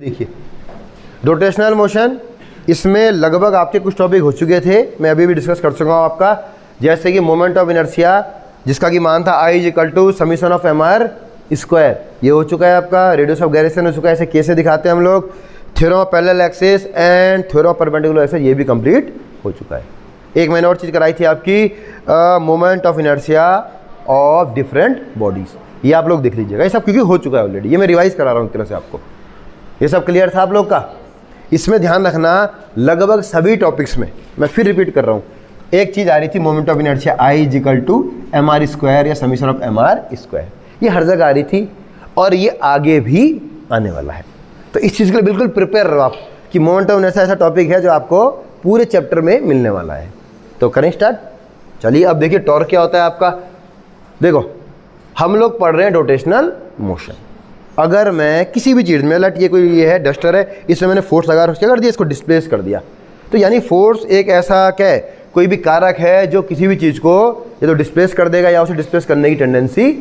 देखिए rotational motion, इसमें लगभग आपके कुछ टॉपिक हो चुके थे, मैं अभी भी डिस्कस कर चुका हूँ आपका। जैसे कि मोमेंट ऑफ इनर्शिया जिसका कि मान था I = summation of mr square, ये हो चुका है आपका। रेडियस ऑफ गायरेशन हो चुका है, ऐसे कैसे दिखाते हैं हम लोग। Theorem of parallel axis and theorem of perpendicular axis, ये भी कंप्लीट हो चुका है। एक मैंने और चीज़ कराई थी आपकी, moment of inertia of different bodies, ये आप लोग देख लीजिएगा। ये सब क्योंकि हो चुका है ऑलरेडी, ये मैं रिवाइज करा रहा हूँ एक तरह से आपको। ये सब क्लियर था आप लोग का। इसमें ध्यान रखना लगभग सभी टॉपिक्स में, मैं फिर रिपीट कर रहा हूँ, एक चीज़ आ रही थी moment of inertia I = mr square या समीशन ऑफ mr स्क्वायर, ये हर जगह आ रही थी और ये आगे भी आने वाला है। तो इस चीज़ के लिए बिल्कुल प्रिपेयर रहो आप कि मोमेंट ऑफ इनर्शिया ऐसा टॉपिक है जो आपको पूरे चैप्टर में मिलने वाला है। तो करें स्टार्ट। चलिए अब देखिए टॉर्क क्या होता है आपका। देखो हम लोग पढ़ रहे हैं रोटेशनल मोशन। अगर मैं किसी भी चीज़ में, लट ये है डस्टर है, इसमें मैंने फोर्स लगा क्या कर दिया, इसको डिस्प्लेस कर दिया, तो यानी फोर्स एक ऐसा क्या है, कोई भी कारक है जो किसी भी चीज़ को या तो डिस्प्लेस कर देगा या उसे डिस्प्लेस करने की टेंडेंसी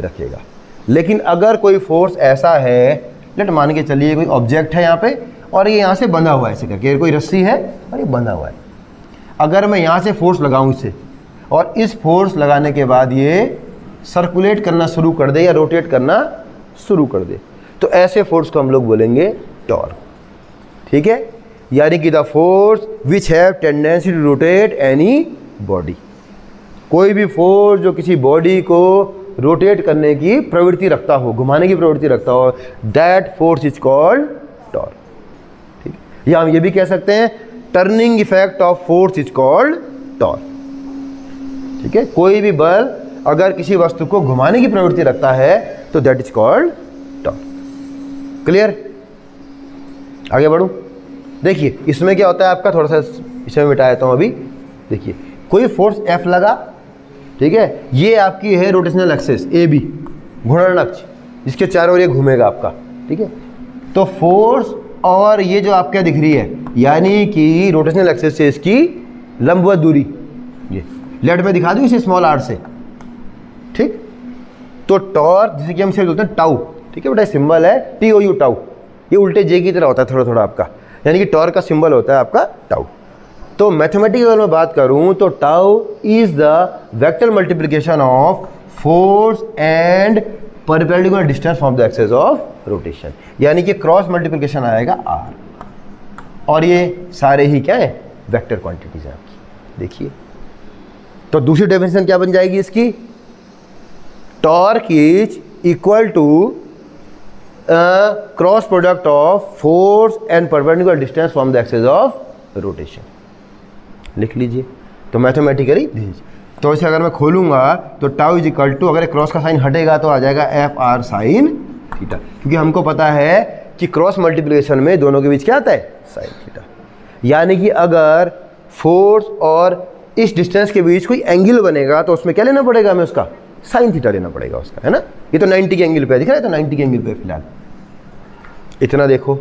रखेगा। लेकिन अगर कोई फोर्स ऐसा है, लेट मान के चलिए कोई ऑब्जेक्ट है यहाँ पे और ये यहाँ से बंधा हुआ है, ऐसे करके कोई रस्सी है और ये बंधा हुआ है। अगर मैं यहाँ से फोर्स लगाऊँ इसे और इस फोर्स लगाने के बाद ये सर्कुलेट करना शुरू कर दे या रोटेट करना शुरू कर दे, तो ऐसे फोर्स को हम लोग बोलेंगे टॉर्क। ठीक है, यानी कि the force which have tendency to rotate any body, कोई भी फोर्स जो किसी बॉडी को रोटेट करने की प्रवृत्ति रखता हो, घुमाने की प्रवृत्ति रखता हो, that force is called torque. ठीक है, या हम ये भी कह सकते हैं turning effect of force is called torque. ठीक है, कोई भी बल अगर किसी वस्तु को घुमाने की प्रवृत्ति रखता है तो that is called torque. Clear, आगे बढ़ूं। देखिए इसमें क्या होता है आपका, थोड़ा सा इसमें मिटा देता हूं अभी। देखिए कोई फोर्स F लगा, ठीक है, ये आपकी है रोटेशनल एक्सिस AB, घूर्णन अक्ष, जिसके चारों ओर ये घूमेगा आपका। ठीक है, तो फोर्स और ये जो आपका दिख रही है, यानी कि रोटेशनल एक्सिस से इसकी लंबवत दूरी, ये लेट में दिखा दूं इसे स्मॉल r से। ठीक, तो टॉर्क जिसे कि हम सिर्फ बोलते हैं टाउ, ठीक है बेटा, सिंबल है TOU टाउ, ये उल्टे जे की तरह होता है थोड़ा थोड़ा आपका, यानी कि टॉर्क का सिंबल होता है आपका टाउ। तो मैथमेटिकल में बात करूं तो tau is the vector multiplication of force and perpendicular distance from the axis of rotation, यानी कि क्रॉस मल्टीप्लिकेशन आएगा r, और ये सारे ही क्या है, वेक्टर क्वांटिटीज है आपकी। देखिए तो दूसरी डेफिनेशन क्या बन जाएगी इसकी, torque is equal to cross product of force and perpendicular distance from the axis of rotation. लिख लीजिए, तो मैथमेटिकली तो इसे अगर मैं खोलूंगा तो टाउ इज इक्वल टू, अगर क्रॉस का साइन हटेगा तो आ जाएगा FR sin थीटा, क्योंकि हमको पता है कि क्रॉस मल्टीप्लिकेशन में दोनों के बीच क्या आता है, साइन थीटा। यानी कि अगर फोर्स और इस डिस्टेंस के बीच कोई एंगल बनेगा तो उसमें क्या लेना पड़ेगा हमें, उसका साइन थीटा लेना पड़ेगा उसका, है ना। ये तो 90 के एंगल पे दिख रहा है, तो 90 के एंगल पे फिलहाल इतना देखो।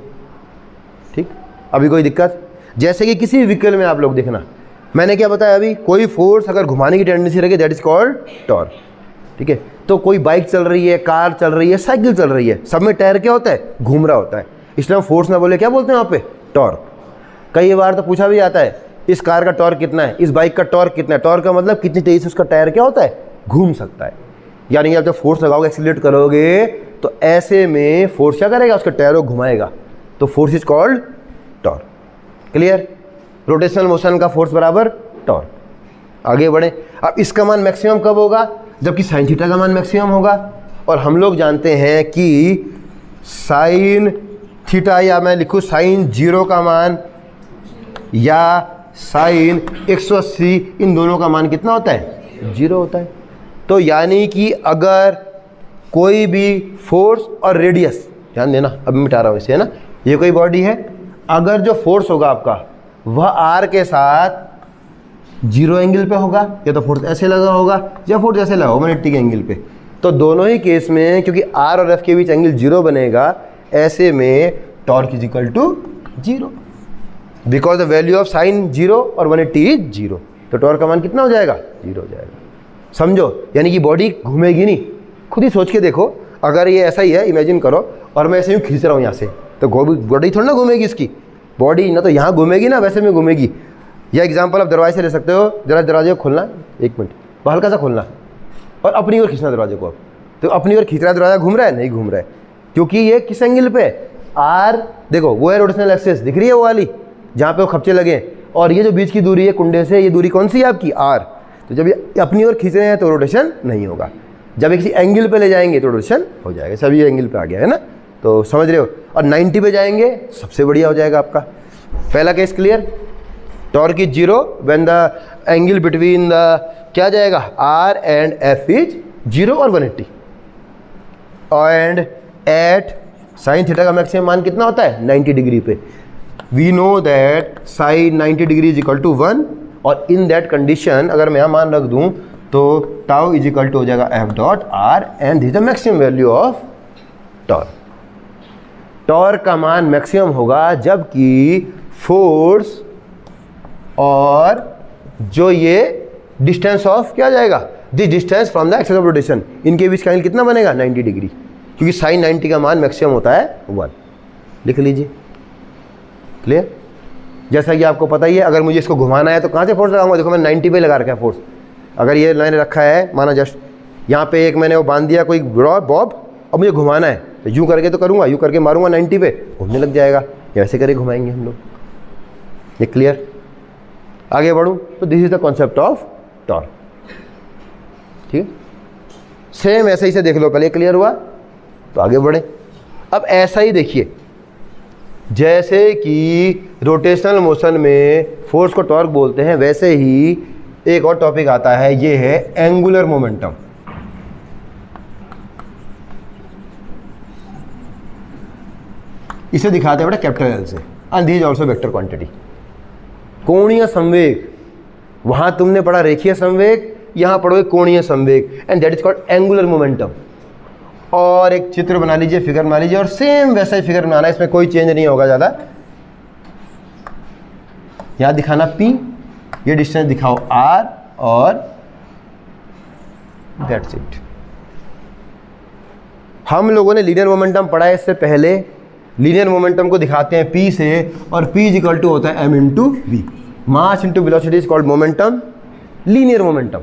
ठीक, अभी कोई दिक्कत, जैसे कि किसी व्हीकल में आप लोग देखना, मैंने क्या बताया अभी, कोई फोर्स अगर घुमाने की टेंडेंसी रखे दैट इज कॉल्ड टॉर्क। ठीक है, तो कोई बाइक चल रही है, कार चल रही है, साइकिल चल रही है, सब में टायर क्या होता है, घूम रहा होता है, इसलिए हम फोर्स ना बोले क्या बोलते हैं वहाँ पे, टॉर्क। कई बार तो पूछा भी जाता है इस कार का टॉर्क कितना है, इस बाइक का टॉर्क कितना है, टॉर्क का मतलब कितनी तेजी से उसका टायर क्या होता है, घूम सकता है। यानी आप जब फोर्स लगाओगे, एक्सीलरेट करोगे, तो ऐसे में फोर्स क्या करेगा, उसका टायर को घुमाएगा, तो force is called torque. Clear, rotational motion का फोर्स बराबर टॉर्क। आगे बढ़े, अब इसका मान मैक्सिमम कब होगा, जबकि साइन थीटा का मान मैक्सिमम होगा, और हम लोग जानते हैं कि साइन थीटा, या मैं लिखूँ साइन 0 का मान या साइन 180, इन दोनों का मान कितना होता है, 0 होता है। तो यानी कि अगर कोई भी फोर्स और रेडियस, ध्यान देना अब मिटा रहा हूँ इसे, है ना, ये कोई बॉडी है, अगर जो फोर्स होगा आपका वह r के साथ 0 एंगल पे होगा, या तो फोर्स ऐसे लगा होगा या फोर्स ऐसे लगा होगा 90 के एंगल पे, तो दोनों ही केस में क्योंकि r और f के बीच एंगल 0 बनेगा, ऐसे में torque is equal to 0, because the value of sine 0 और 180 इज 0, तो टॉर्क का मान कितना हो जाएगा, 0 हो जाएगा। समझो, यानी कि बॉडी घूमेगी नहीं, खुद ही सोच के देखो, अगर ये ऐसा ही है, इमेजिन करो, और मैं ऐसे यूँ खींच रहा हूँ यहाँ से, तो बॉडी थोड़ी ना घूमेगी इसकी, बॉडी ना तो यहाँ घूमेगी ना वैसे में घूमेगी। या एग्जांपल आप दरवाजे से ले सकते हो, जरा दरवाजे को खोलना, एक मिनट, हल्का सा खोलना और अपनी ओर खींचना दरवाजे को। तो अपनी ओर खींच रहा है, दरवाजा घूम रहा है, नहीं घूम रहा है, क्योंकि ये किस एंगल पे, आर, देखो वो है रोटेशनल एक्सिस, दिख रही है वो वाली जहाँ पे वो खपचे लगे, और ये जो बीच की दूरी है कुंडे से, ये दूरी कौन सी है आपकी, आर। तो जब ये अपनी ओर खींच रहे हैं तो रोटेशन नहीं होगा, जब ये किसी एंगल पे ले जाएंगे तो रोटेशन हो जाएगा। सभी एंगल पे आ गया है ना, तो समझ रहे हो। और 90 पे जाएंगे सबसे बढ़िया हो जाएगा आपका। पहला case clear, torque is 0 when the angle between the क्या जाएगा, आर एंड एफ इज 0 और 180, एंड एट साइन थीटा का मैक्सिमम मान कितना होता है, 90 डिग्री पे। We know that sine 90 degree is equal to 1, और इन दैट कंडीशन अगर मैं यहाँ मान रख दूँ तो टाउ इज इक्वल टू हो जाएगा F dot are, and this the maximum value of torque. Torque का मान मैक्सिमम होगा जबकि फोर्स और जो ये डिस्टेंस ऑफ क्या जाएगा, this distance from the axis of rotation, इनके बीच का एंगल कितना बनेगा, 90 डिग्री, क्योंकि साइन 90 का मान मैक्सिमम होता है 1। लिख लीजिए, क्लियर। जैसा कि आपको पता ही है, अगर मुझे इसको घुमाना है तो कहाँ से फोर्स लगाऊंगा, देखो मैंने 90 पे लगा रखा है फोर्स। अगर ये मैंने रखा है माना जस्ट यहाँ पे एक मैंने वो बांध दिया कोई बॉब, अब मुझे घुमाना है तो यूँ करके तो करूँगा, यूँ करके मारूंगा 90 पे, घूमने लग जाएगा, ऐसे करके घुमाएंगे हम लोग। ये क्लियर, आगे बढ़ूँ तो this is the concept of torque, ठीक है। सेम ऐसा ही से देख लो, पहले क्लियर हुआ तो आगे बढ़े। अब ऐसा ही देखिए, जैसे कि रोटेशनल मोशन में फोर्स को टॉर्क बोलते हैं, वैसे ही एक और टॉपिक आता है, ये है एंगुलर मोमेंटम। इसे दिखाते हैं बेटा कैपिटल एल से, and this is also vector quantity. कोणीय संवेग, वहां तुमने पढ़ा रेखीय संवेग, यहां पढ़ोगे कोणीय संवेग, and that is called angular momentum. और एक चित्र बना लीजिए, फिगर बना लीजिए, और सेम वैसा ही फिगर बनाना है, इसमें कोई चेंज नहीं होगा ज़्यादा। यहां दिखाना P, ये डिस्टेंस दिखाओ R, और दैट्स इट। हम लोगों ने लीनियर मोमेंटम पढ़ा है इससे पहले। लीनियर मोमेंटम को दिखाते हैं P से, और P इज इक्वल टू होता है m into v, mass into velocity is called momentum, linear momentum.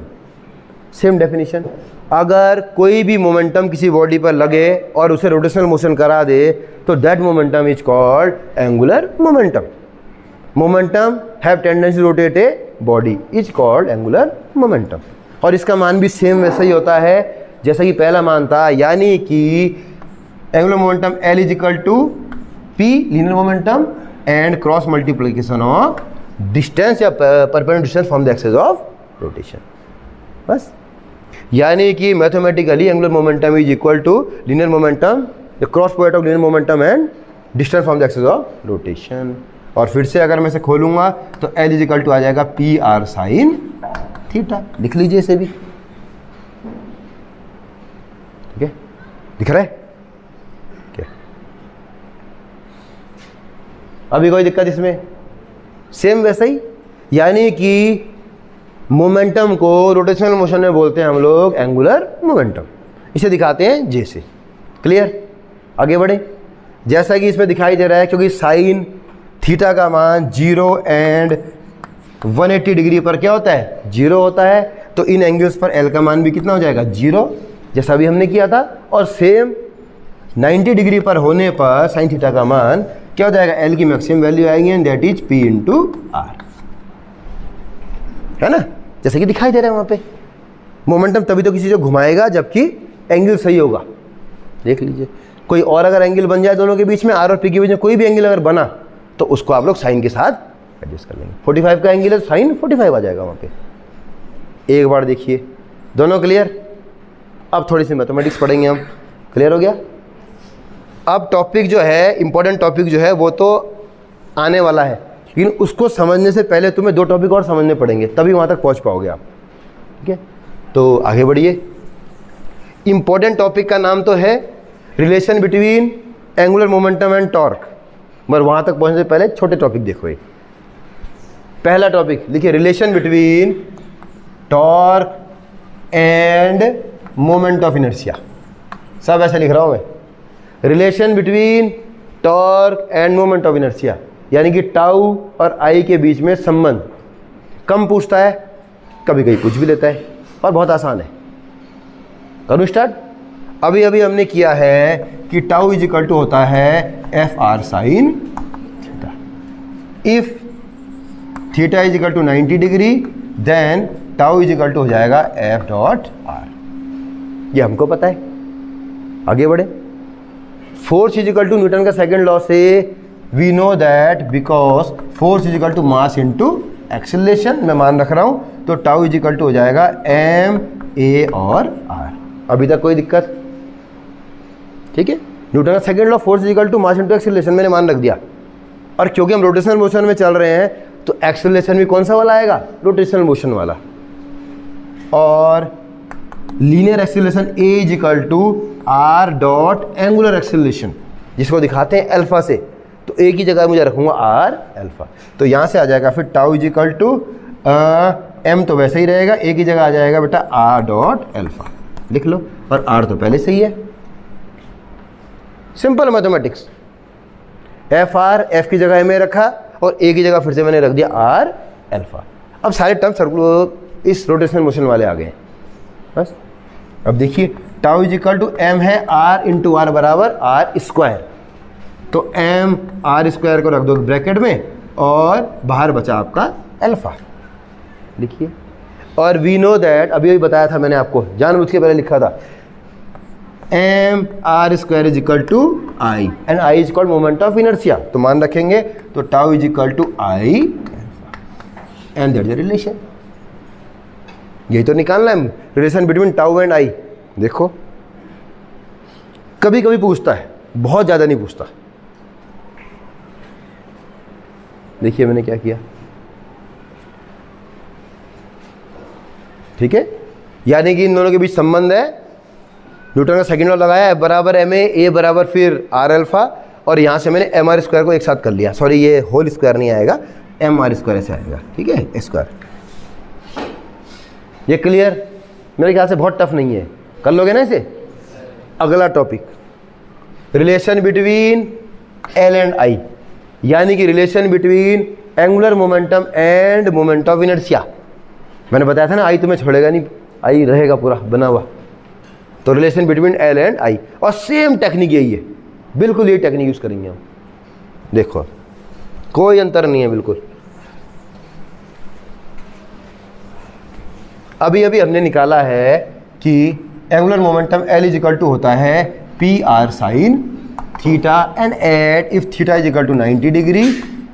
Same definition. अगर कोई भी मोमेंटम किसी बॉडी पर लगे और उसे रोटेशनल मोशन करा दे तो that momentum is called angular momentum. Momentum have tendency to rotate a body is called angular momentum. और इसका मान भी सेम वैसा ही होता है जैसा कि पहला मान था, यानी कि angular momentum L is equal to P linear momentum and cross multiplication of distance या perpendicular distance from the axis of rotation. बस, यानी कि mathematically angular momentum is equal to linear momentum, the cross product of linear momentum and distance from the axis of rotation. और फिर से अगर मैं इसे खोलूंगा तो L इज इक्वल टू आ जाएगा पी आर साइन थीटा। लिख लीजिए इसे भी, ठीक है, दिख रहा है क्या? अभी कोई दिक्कत इसमें? सेम वैसा ही, यानी कि मोमेंटम को रोटेशनल मोशन में बोलते हैं हम लोग एंगुलर मोमेंटम। इसे दिखाते हैं J से। क्लियर, आगे बढ़े। जैसा कि इसमें दिखाई दे रहा है, क्योंकि साइन थीटा का मान 0 एंड 180 डिग्री पर क्या होता है, 0 होता है, तो इन एंगल्स पर L का मान भी कितना हो जाएगा, 0, जैसा भी हमने किया था। और सेम 90 डिग्री पर होने पर साइन थीटा का मान क्या हो जाएगा, L की मैक्सिमम वैल्यू आएगी, and that is P into r, है ना, जैसे कि दिखाई दे रहा है वहाँ पे। मोमेंटम तभी तो किसी को घुमाएगा जबकि एंगल सही होगा। देख लीजिए, कोई और अगर एंगल बन जाए दोनों के बीच में, आर और पी के बीच में कोई भी एंगल अगर बना तो उसको आप लोग साइन के साथ एडजस्ट कर लेंगे। 45 का एंगल है तो साइन 45 आ जाएगा वहाँ पे। एक बार देखिए, दोनों क्लियर। अब थोड़ी सी मैथमेटिक्स पढ़ेंगे हम। क्लियर हो गया? अब टॉपिक जो है, इंपॉर्टेंट टॉपिक जो है वो तो आने वाला है, लेकिन उसको समझने से पहले तुम्हें 2 टॉपिक और समझने पड़ेंगे, तभी वहाँ तक पहुँच पाओगे आप। ठीक है, तो आगे बढ़िए। इंपॉर्टेंट टॉपिक का नाम तो है relation between angular momentum and torque, मगर वहाँ तक पहुँचने से पहले छोटे टॉपिक देखो। ये पहला टॉपिक लिखिए, relation between torque end moment of inertia. सब ऐसे लिख रहा हूँ मैं, relation between torque end moment of inertia, यानी कि टाउ और आई के बीच में संबंध कम पूछता है, कभी कभी पूछ भी लेता है, और बहुत आसान है। करूँ स्टार्ट? अभी अभी हमने किया है कि टाउ इज इक्वल टू होता है f r sine theta. If theta is equal to 90 degree then tau is equal to हो जाएगा एफ डॉट आर। ये हमको पता है। आगे बढ़े। Force is equal to Newton का सेकंड लॉ से we know that because force is equal to mass into acceleration, मैं मान रख रहा हूं, तो टाउ इज इक्वल टू हो जाएगा एम ए और आर। अभी तक कोई दिक्कत? ठीक है। न्यूटन का second law force is equal to mass into acceleration मैंने मान रख दिया, और क्योंकि हम रोटेशनल मोशन में चल रहे हैं तो एक्सेलरेशन भी कौन सा वाला आएगा? रोटेशनल मोशन वाला। और linear acceleration a is equal to r dot angular acceleration, जिसको दिखाते हैं अल्फा से, तो ए की जगह मुझे रखूंगा आर अल्फा, तो यहां से आ जाएगा फिर tau is equal to m तो वैसे ही रहेगा, ए की जगह आ जाएगा बेटा आर डॉट अल्फा, लिख लो, और आर तो पहले से ही है। Simple mathematics. F R, F की जगह एम ए रखा और ए की जगह फिर से मैंने रख दिया आर अल्फा। अब सारे टर्म सर्कुलर इस रोटेशनल मोशन वाले आ गए बस। अब देखिए tau is equal to m है आर इंटू आर बराबर आर स्क्वायर, तो एम आर स्क्वायर को रख दो ब्रैकेट में और बाहर बचा आपका अल्फा, लिखिए। और वी नो दैट, अभी बताया था मैंने आपको, जानबूझ के पहले लिखा था, m r square is equal to I and I is called moment of inertia, तो मान रखेंगे तो tau is equal to I and that is relation. यही तो निकालना है, relation between tau and I. देखो कभी कभी पूछता है, बहुत ज़्यादा नहीं पूछता। देखिए मैंने क्या किया, ठीक है, यानी कि इन दोनों के बीच संबंध है। न्यूटन का सेकंड लॉ लगाया, एफ बराबर एम ए बराबर फिर आर अल्फा, और यहाँ से मैंने एम आर स्क्वायर को एक साथ कर लिया। सॉरी, ये होल स्क्वायर नहीं आएगा, एम आर स्क्वायर ऐसे आएगा, ठीक है, स्क्वायर। ये क्लियर? मेरे ख्याल से बहुत टफ नहीं है, कर लोगे ना इसे। अगला topic, relation between L and I, यानी कि relation between angular momentum end moment of inertia. मैंने बताया था ना, आई तुम्हें छोड़ेगा नहीं, आई रहेगा पूरा बना हुआ। तो relation between L and I, और सेम टेक्निक यही है, बिल्कुल यही टेक्निक यूज करेंगे हम। देखो कोई अंतर नहीं है बिल्कुल। अभी अभी हमने निकाला है कि angular momentum L is equal to होता है P R sine theta, and at if theta is equal to 90 degree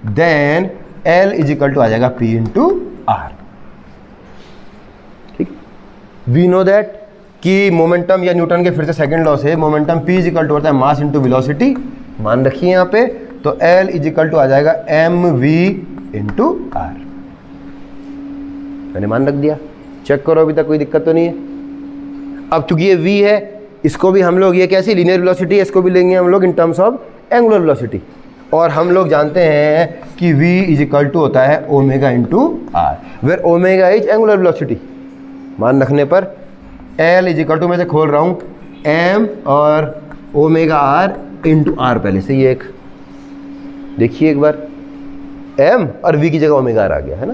then L is equal to आ जाएगा पी इंटू आर। ठीक, वी नो दैट कि मोमेंटम या न्यूटन के फिर से सेकंड लॉ से momentum p is equal to होता है मास इंटू वेलोसिटी, मान रखिए यहाँ पे, तो L इज इक्वल टू आ जाएगा एम वी इंटू आर। मैंने मान रख दिया, चेक करो अभी तक कोई दिक्कत तो नहीं है। अब चूंकि ये v है, इसको भी हम लोग, ये कैसी लीनियर वेलोसिटी है, इसको भी लेंगे हम लोग in terms of angular velocity, और हम लोग जानते हैं कि v इज इक्वल टू होता है omega into r, where omega is angular velocity. मान रखने पर L इज इक्वल टू, मैं से खोल रहा हूँ, m और ओमेगा r इंटू आर, पहले से ये एक देखिए एक बार, m और v की जगह ओमेगा r आ गया है ना,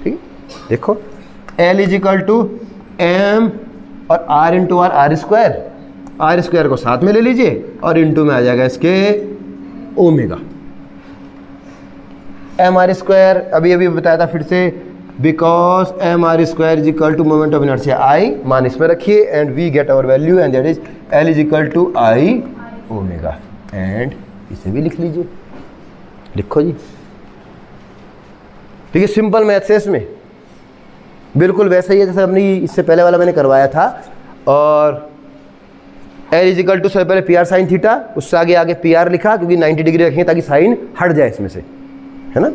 ठीक है। देखो L is equal to m और r इंटू आर स्क्वायर को साथ में ले लीजिए, और इंटू में आ जाएगा इसके ओमेगा एम आर स्क्वायर। अभी अभी बताया था फिर से, because m r square is equal to moment of inertia I, मान इसमें रखिए, and we get our value and that is L is equal to I omega, and इसे भी लिख लीजिए, लिखो जी। ठीक है, सिंपल मैथ्स है इसमें, बिल्कुल वैसा ही है जैसे हमने इससे पहले वाला मैंने करवाया था। और एल इज इक्वल टू सबसे पहले पी आर साइन थीटा, उससे आगे आगे पी आर लिखा क्योंकि 90 डिग्री रखेंगे ताकि साइन हट जाए इसमें से, है ना।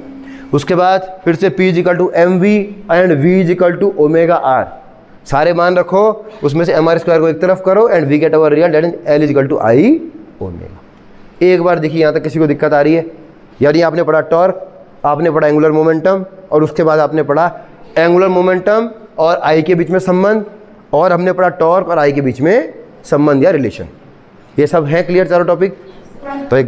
उसके बाद फिर से P is equal to m v and V is equal to omega r, सारे मान रखो, उसमें से एम आर स्क्वायर को एक तरफ करो and we get our real that is L is equal to I omega. एक बार देखिए यहाँ तक किसी को दिक्कत आ रही है? यानी आपने पढ़ा टॉर्क, आपने पढ़ा एंगुलर मोमेंटम, और उसके बाद आपने पढ़ा एंगुलर मोमेंटम और आई के बीच में संबंध, और हमने पढ़ा टॉर्क और आई के बीच में संबंध या रिलेशन। ये सब हैं क्लियर चारों टॉपिक? तो एक